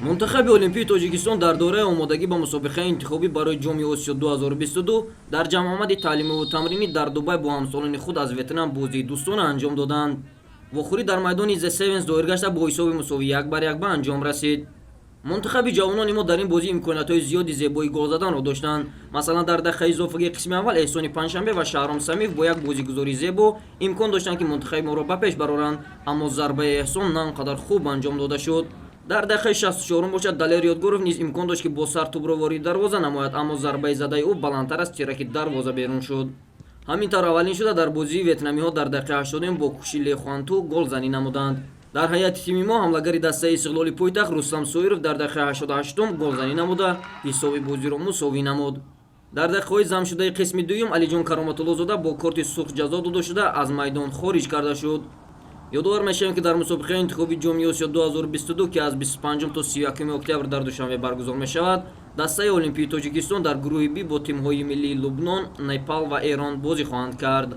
Мунтахаби олимпии Тоҷикистон дар дораи омодагӣ ба мусобиқаи интихобӣ барои Ҷоми Осиё 2022 дар ҷамъомади таълимиву тамринӣ дар Дубай бо ҳамсолони худ аз Ветнам бозии дӯстона анҷом доданд. Вохӯрӣ дар майдони The Sevens доир гашта бо ҳисоби мусови 1-1 ба анҷом расид. Мунтахаби ҷавонони мо дар ин бозӣ имкониятҳои зиёди зебоии гол заданро доштанд. Масалан, дар дақиқаи изофаги қисми аввал Эҳсони Панҷшанбе ва Шаҳром Самиев бо як бозигузори зебо имкон доштанд ки мунтахаби моро ба пеш бароранд, аммо зарбаи Эҳсон на он қадар хуб анҷом дода шуд. Дар дақиқаи 64 бошад Далер Ёдгуров низ имкон дошт ки бо сар тӯбро ворид дарвоза намояд, аммо зарбаи задаи ӯ баландтар аз тираки дарвоза берун шуд. Ҳамин тавр аввалин шуда дар бозии ветнамиҳо дар дақиқаи 80 бо кӯши Лехуанту голзанӣ намуданд. Дар ҳайати тими мо ҳамлагари дастаи Истиқлоли пойтахт Рустам Соиров дар дақиқаи 88 голзанӣ намуда ҳисоби бозиро мусовӣ намуд. Дар дақиқаҳои замшудаи қисми дуюм Алиҷон Кароматуллозода бо корти сурх ҷазо дода шуда аз майдон хориҷ карда шуд. Ёдовар мешавем ки дар мусобиқаи интихоби Ҷоми Осиё 2022 ки аз 25 то 31 октябр дар Душанбе баргузор мешавад, дастаи олимпии Тоҷикистон дар гурӯҳи Б бо тимҳои миллии Лубнон, Непал ва Эрон бозӣ хоҳанд кард.